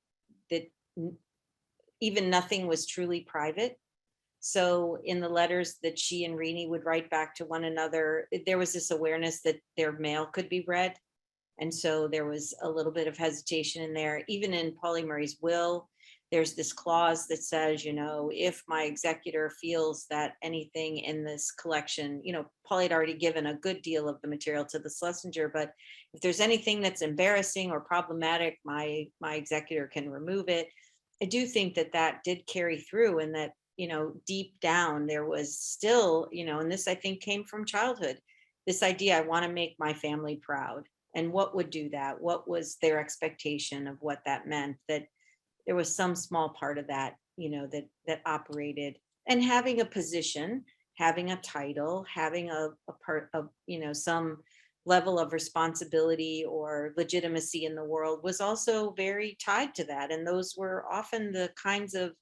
even nothing was truly private. So in the letters that she and Renee would write back to one another, there was this awareness that their mail could be read. And so there was a little bit of hesitation in there. Even in Polly Murray's will, there's this clause that says, if my executor feels that anything in this collection, Polly had already given a good deal of the material to the Schlesinger, but if there's anything that's embarrassing or problematic, my executor can remove it. I do think that that did carry through, and that, deep down there was still, and this I think came from childhood, this idea, I want to make my family proud. And what would do that? What was their expectation of what that meant? That there was some small part of that, that operated, and having a position, having a title, having a part of, some level of responsibility or legitimacy in the world was also very tied to that. And those were often the kinds of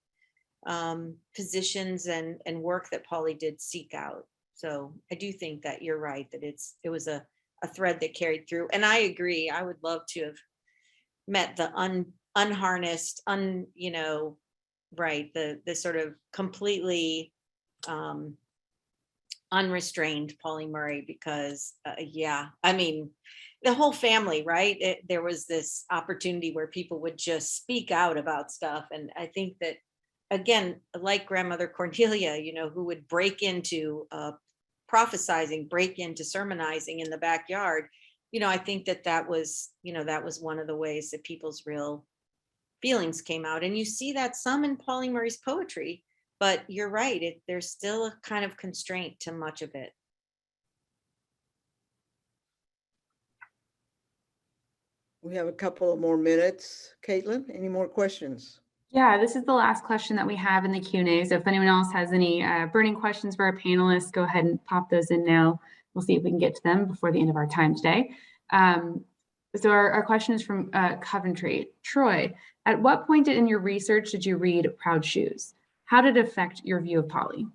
positions and work that Polly did seek out. So I do think that you're right, that it was a thread that carried through. And I agree, I would love to have met the unharnessed, right, the sort of completely unrestrained Polly Murray, because I mean, the whole family, right? There was this opportunity where people would just speak out about stuff. And I think that, again, like grandmother Cornelia, who would break into prophesizing, break into sermonizing in the backyard, I think that was one of the ways that people's real feelings came out. And you see that some in Polly Murray's poetry, but you're right, there's still a kind of constraint to much of it. We have a couple of more minutes. Caitlin, any more questions? Yeah, this is the last question that we have in the Q&A. So if anyone else has any burning questions for our panelists, go ahead and pop those in now. We'll see if we can get to them before the end of our time today. So our question is from Coventry. Troy, at what point in your research did you read Proud Shoes? How did it affect your view of Polly?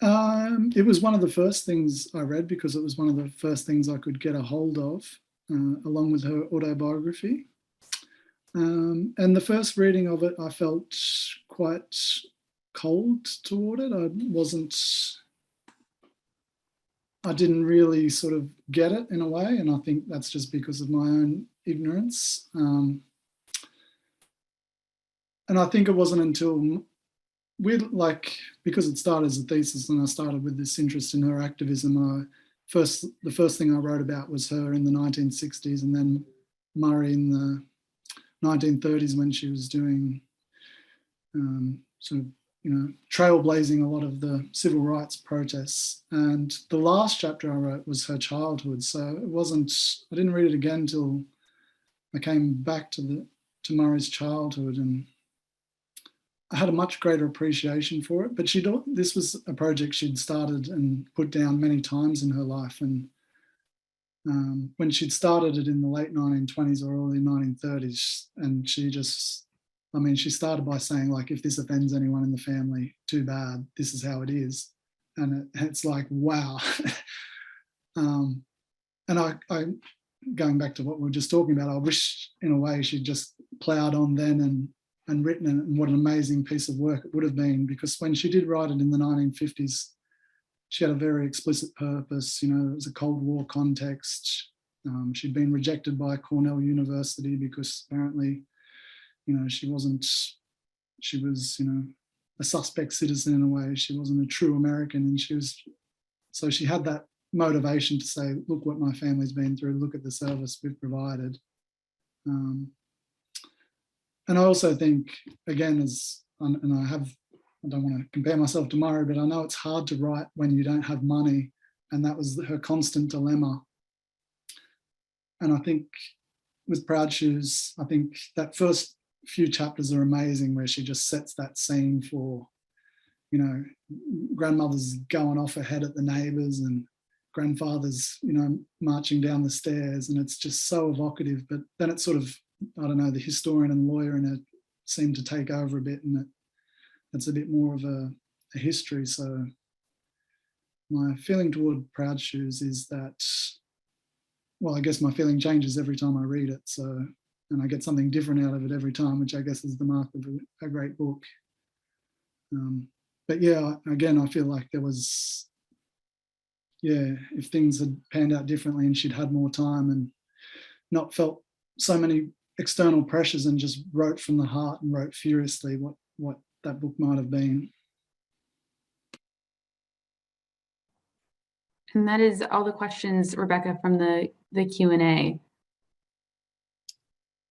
It was one of the first things I read because it was one of the first things I could get a hold of, along with her autobiography. And the first reading of it, I felt quite cold toward it. I didn't really sort of get it in a way, and I think that's just because of my own ignorance. And I think it wasn't until because it started as a thesis and I started with this interest in her activism, the first thing I wrote about was her in the 1960s, and then Murray in the 1930s when she was doing sort of, trailblazing a lot of the civil rights protests. And the last chapter I wrote was her childhood. So I didn't read it again until I came back to Murray's childhood, and I had a much greater appreciation for it. But this was a project she'd started and put down many times in her life. And when she'd started it in the late 1920s or early 1930s, and she started by saying, like, if this offends anyone in the family, too bad, this is how it is. And it's like, wow. And I going back to what we were just talking about, I wish in a way she'd just ploughed on then and written it, and what an amazing piece of work it would have been, because when she did write it in the 1950s, she had a very explicit purpose. It was a Cold War context. She'd been rejected by Cornell University because apparently, she was, a suspect citizen in a way. She wasn't a true American, and so she had that motivation to say, look what my family's been through, look at the service we've provided. And I also think, again, I don't want to compare myself to Murray, but I know it's hard to write when you don't have money, and that was her constant dilemma. And I think with Proud Shoes, I think that first few chapters are amazing, where she just sets that scene for, grandmother's going off ahead at the neighbours and grandfather's, marching down the stairs, and it's just so evocative. But then it's sort of, I don't know, the historian and lawyer in it seemed to take over a bit, and it's a bit more of a history. So my feeling toward Proud Shoes is that, well, I guess my feeling changes every time I read it. So, and I get something different out of it every time, which I guess is the mark of a great book. But yeah, again, I feel like there was, if things had panned out differently and she'd had more time and not felt so many external pressures and just wrote from the heart and wrote furiously what that book might have been. And that is all the questions, Rebecca, from the Q&A.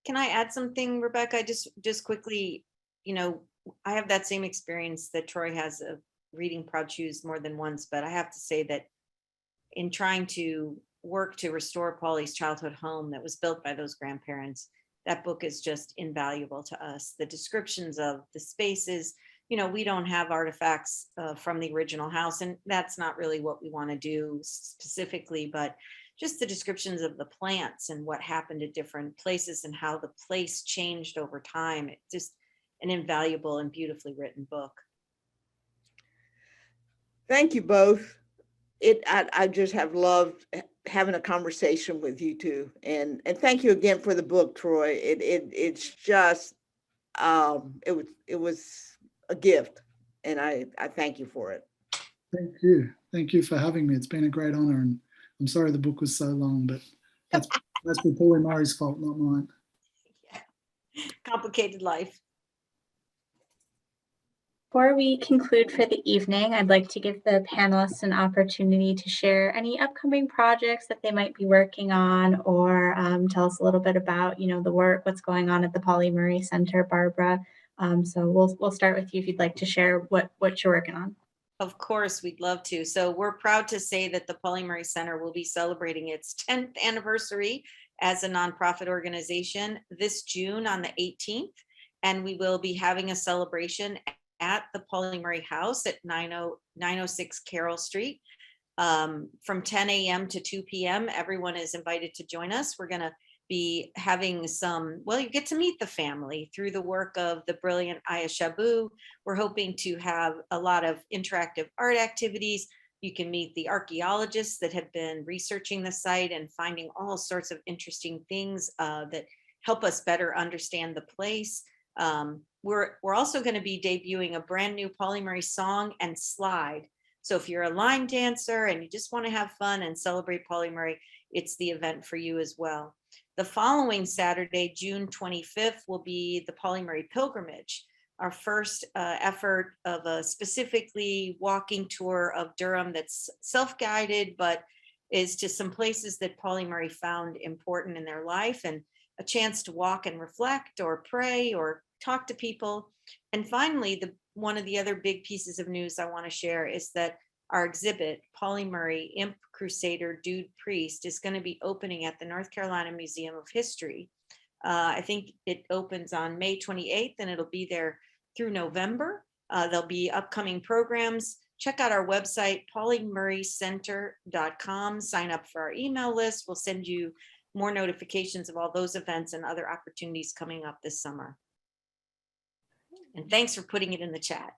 Can I add something, Rebecca? Just quickly, you know, I have that same experience that Troy has of reading Proud Shoes more than once, but I have to say that in trying to work to restore Polly's childhood home that was built by those grandparents, that book is just invaluable to us. The descriptions of the spaces, you know, we don't have artifacts from the original house, and that's not really what we want to do specifically, but just the descriptions of the plants and what happened at different places and how the place changed over time. It's just an invaluable and beautifully written book. Thank you both. I just have loved having a conversation with you two, and thank you again for the book, Troy. It's just it was a gift, and I thank you for it. Thank you for having me. It's been a great honor, and I'm sorry the book was so long, but that's Paulie Murray's fault, not mine. Yeah. Complicated life. Before we conclude for the evening, I'd like to give the panelists an opportunity to share any upcoming projects that they might be working on, or tell us a little bit about, you know, the work, what's going on at the Pauli Murray Center, Barbara. So we'll start with you if you'd like to share what you're working on. Of course, we'd love to. So we're proud to say that the Pauli Murray Center will be celebrating its 10th anniversary as a nonprofit organization this June on the 18th. And we will be having a celebration at the Pauli Murray House at 906 Carroll Street from 10 a.m. to 2 p.m. Everyone is invited to join us. We're going to be having some, well, you get to meet the family through the work of the brilliant Aya Shabu. We're hoping to have a lot of interactive art activities. You can meet the archaeologists that have been researching the site and finding all sorts of interesting things that help us better understand the place. We're also going to be debuting a brand new Pauli Murray song and slide. So if you're a line dancer and you just want to have fun and celebrate Pauli Murray, it's the event for you as well. The following Saturday, June 25th, will be the Pauli Murray Pilgrimage, our first effort of a specifically walking tour of Durham that's self-guided, but is to some places that Pauli Murray found important in their life, and a chance to walk and reflect or pray or talk to people. And finally, one of the other big pieces of news I want to share is that our exhibit, Pauli Murray, Imp, Crusader, Dude, Priest, is going to be opening at the North Carolina Museum of History. I think it opens on May 28th, and it'll be there through November. There'll be upcoming programs. Check out our website, paulymurraycenter.com. Sign up for our email list. We'll send you more notifications of all those events and other opportunities coming up this summer. And thanks for putting it in the chat.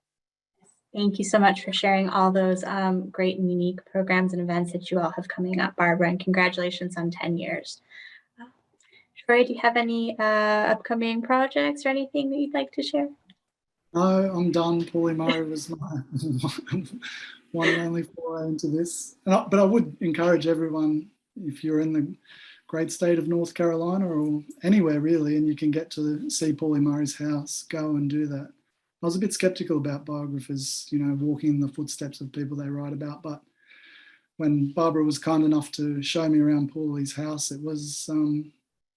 Thank you so much for sharing all those great and unique programs and events that you all have coming up, Barbara, and congratulations on 10 years. Troy, do you have any upcoming projects or anything that you'd like to share? No, I'm done. Paulie Murray was my one and only foray into this. But I would encourage everyone, if you're in the great state of North Carolina or anywhere really, and you can get to see Paulie Murray's house, go and do that. I was a bit skeptical about biographers, you know, walking in the footsteps of people they write about. But when Barbara was kind enough to show me around Paulie's house, it was,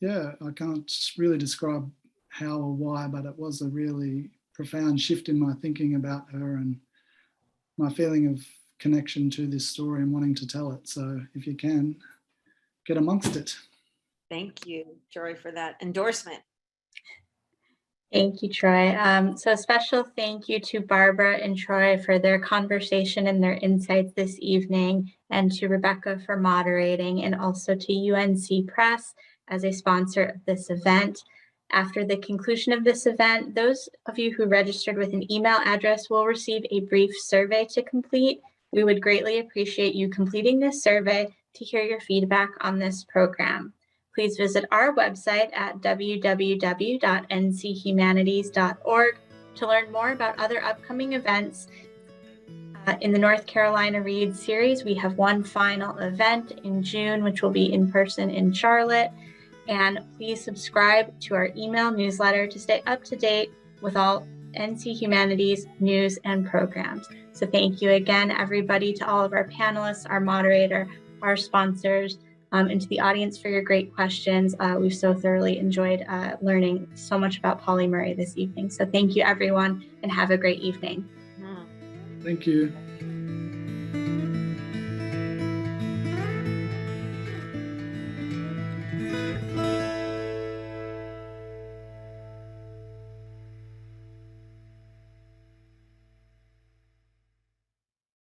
yeah, I can't really describe how or why, but it was a really profound shift in my thinking about her and my feeling of connection to this story and wanting to tell it. So if you can, get amongst it. Thank you, Troy, for that endorsement. Thank you, Troy. So a special thank you to Barbara and Troy for their conversation and their insights this evening, and to Rebecca for moderating, and also to UNC Press as a sponsor of this event. After the conclusion of this event, those of you who registered with an email address will receive a brief survey to complete. We would greatly appreciate you completing this survey to hear your feedback on this program. Please visit our website at www.nchumanities.org to learn more about other upcoming events. In the North Carolina Read series, we have one final event in June, which will be in person in Charlotte. And please subscribe to our email newsletter to stay up to date with all NC Humanities news and programs. So thank you again, everybody, to all of our panelists, our moderator, our sponsors, and to the audience for your great questions. We've so thoroughly enjoyed learning so much about Polly Murray this evening. So thank you, everyone, and have a great evening. Mhm. Thank you.